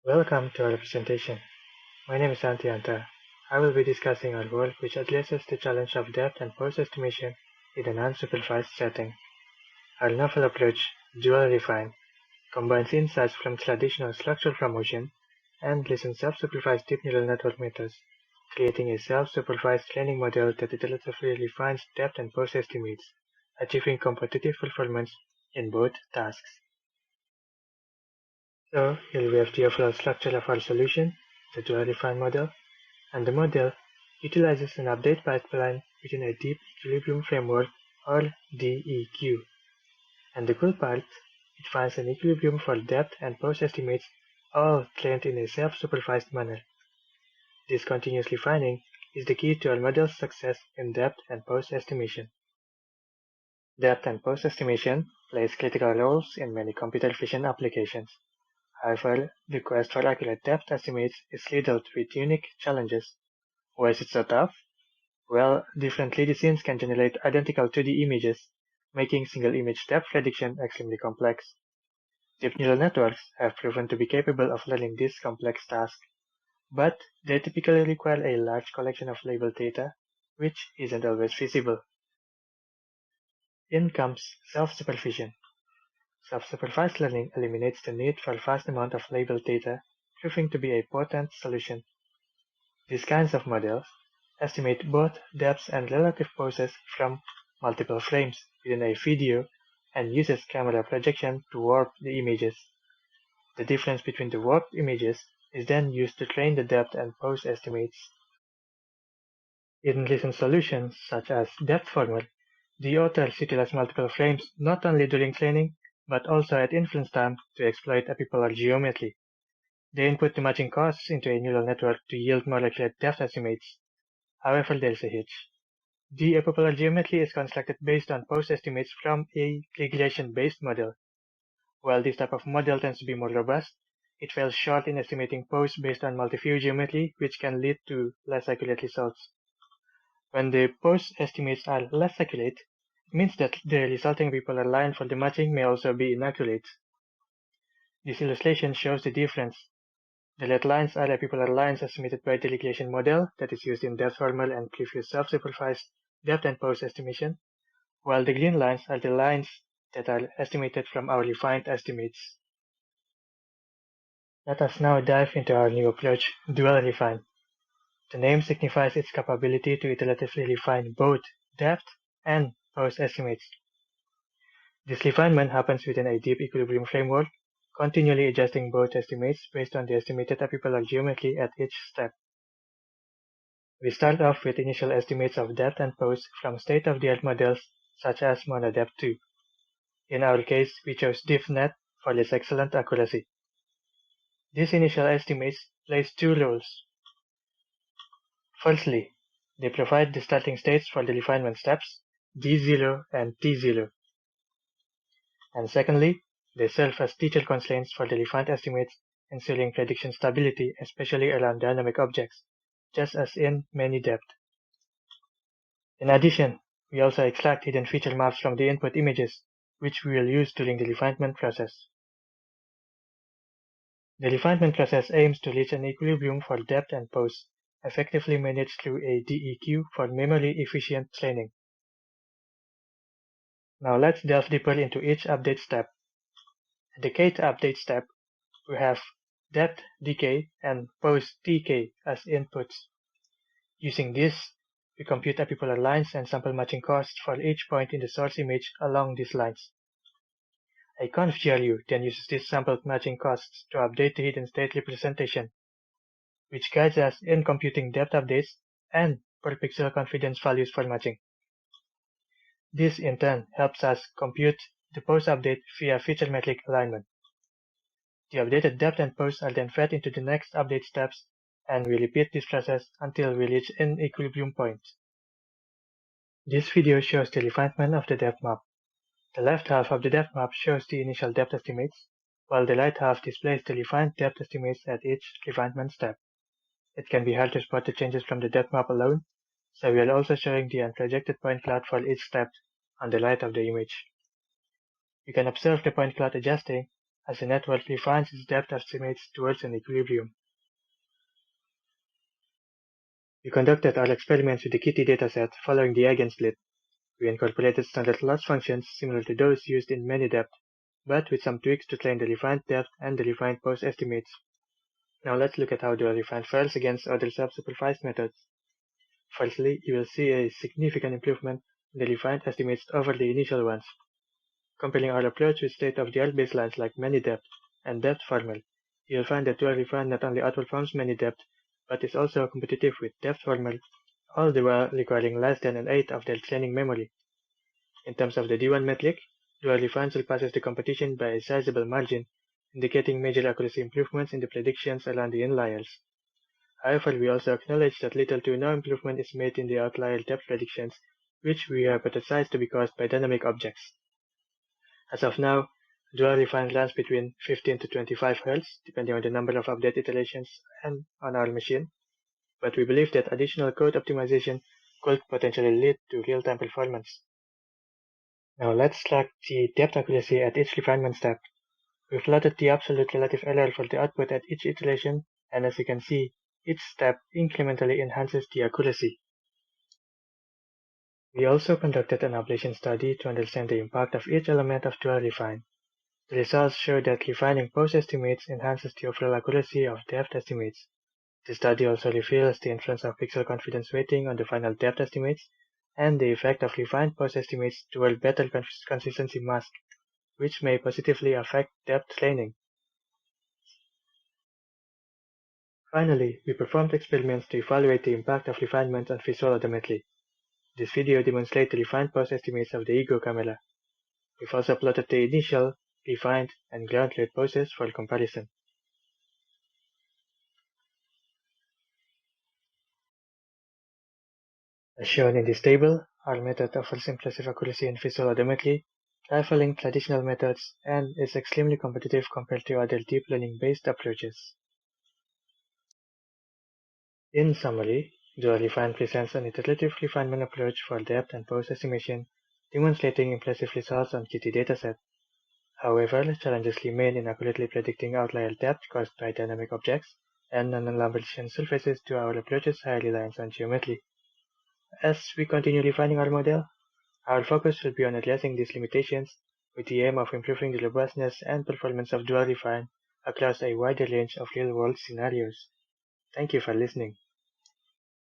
Welcome to our presentation. My name is Antyanta. I will be discussing our work which addresses the challenge of depth and pose estimation in an unsupervised setting. Our novel approach, DualRefine, combines insights from traditional structural promotion and listen self-supervised deep neural network methods, creating a self-supervised training model that iteratively refines depth and pose estimates, achieving competitive performance in both tasks. So here we have the overall structure of our solution, the DualRefine model, and the model utilizes an update pipeline within a deep equilibrium framework or DEQ. And the cool part, it finds an equilibrium for depth and pose estimates all trained in a self-supervised manner. This continuous refining is the key to our model's success in depth and pose estimation. Depth and pose estimation plays critical roles in many computer vision applications. However, the quest for accurate depth estimates is riddled with unique challenges. Why is it so tough? Well, different 3D scenes can generate identical 2D images, making single image depth prediction extremely complex. Deep neural networks have proven to be capable of learning this complex task, but they typically require a large collection of labeled data, which isn't always feasible. In comes self-supervision. Self-supervised learning eliminates the need for vast amount of labeled data, proving to be a potent solution. These kinds of models estimate both depths and relative poses from multiple frames within a video and uses camera projection to warp the images. The difference between the warped images is then used to train the depth and pose estimates. In recent solutions, such as DepthFormer, the authors utilize multiple frames not only during training, but also at inference time to exploit epipolar geometry. They input the matching costs into a neural network to yield more accurate depth estimates. However, there's a hitch. The epipolar geometry is constructed based on pose estimates from a regression-based model. While this type of model tends to be more robust, it falls short in estimating pose based on multi-view geometry, which can lead to less accurate results. When the pose estimates are less accurate, it means that the resulting epipolar line for the matching may also be inaccurate. This illustration shows the difference. The red lines are epipolar lines estimated by the regression model that is used in DepthFormer and previous self-supervised depth and pose estimation, while the green lines are the lines that are estimated from our refined estimates. Let us now dive into our new approach, DualRefine. The name signifies its capability to iteratively refine both depth and pose estimates. This refinement happens within a deep equilibrium framework, continually adjusting both estimates based on the estimated epipolar geometry at each step. We start off with initial estimates of depth and pose from state-of-the-art models such as MonoDepth2. In our case, we chose DiffNet for its excellent accuracy. These initial estimates plays two roles. Firstly, they provide the starting states for the refinement steps, D0 and T0. And secondly, they serve as teacher constraints for the refined estimates, ensuring prediction stability, especially around dynamic objects, just as in many depth. In addition, we also extract hidden feature maps from the input images, which we will use during the refinement process. The refinement process aims to reach an equilibrium for depth and pose, effectively managed through a DEQ for memory-efficient training. Now let's delve deeper into each update step. At the kth update step, we have depth dk and pose tk as inputs. Using this, we compute epipolar lines and sample matching costs for each point in the source image along these lines. A conv-GRU then uses these sampled matching costs to update the hidden state representation, which guides us in computing depth updates and per pixel confidence values for matching. This in turn helps us compute the pose update via feature metric alignment. The updated depth and pose are then fed into the next update steps, and we repeat this process until we reach an equilibrium point. This video shows the refinement of the depth map. The left half of the depth map shows the initial depth estimates, while the right half displays the refined depth estimates at each refinement step. It can be hard to spot the changes from the depth map alone, so we are also showing the unprojected point cloud for each step on the right of the image. You can observe the point cloud adjusting as the network refines its depth estimates towards an equilibrium. We conducted our experiments with the Kitty dataset following the eigensplit. We incorporated standard loss functions similar to those used in many depth, but with some tweaks to train the refined depth and the refined pose estimates. Now let's look at how DualRefine fares against other self-supervised methods. Firstly, you will see a significant improvement in the refined estimates over the initial ones. Comparing our approach with state-of-the-art baselines like many-depth and depth-formal, you will find that DualRefine not only outperforms many-depth, but is also competitive with depth-formal, all the while requiring less than an eighth of their training memory. In terms of the D1 metric, DualRefine surpasses the competition by a sizable margin, indicating major accuracy improvements in the predictions around the inliers. However, we also acknowledge that little to no improvement is made in the outlier depth predictions, which we hypothesize to be caused by dynamic objects. As of now, DualRefine runs between 15 to 25 Hz, depending on the number of update iterations and on our machine, but we believe that additional code optimization could potentially lead to real-time performance. Now let's track the depth accuracy at each refinement step. We plotted the absolute relative error for the output at each iteration, and as you can see, each step incrementally enhances the accuracy. We also conducted an ablation study to understand the impact of each element of DualRefine. The results show that refining pose estimates enhances the overall accuracy of depth estimates. The study also reveals the influence of pixel confidence weighting on the final depth estimates and the effect of refined pose estimates toward better consistency mask, which may positively affect depth training. Finally, we performed experiments to evaluate the impact of refinement on visual odometry. This video demonstrates the refined pose estimates of the Ego camera. We've also plotted the initial, refined, and ground rate poses for comparison. As shown in this table, our method offers impressive accuracy in visual odometry, rivaling traditional methods, and is extremely competitive compared to other deep learning-based approaches. In summary, DualRefine presents an iterative refinement approach for depth and pose estimation, demonstrating impressive results on Kitty dataset. However, challenges remain in accurately predicting outlier depth caused by dynamic objects and non-Lambert surfaces due to our approach's high reliance on geometry. As we continue refining our model, our focus will be on addressing these limitations with the aim of improving the robustness and performance of DualRefine across a wider range of real-world scenarios. Thank you for listening.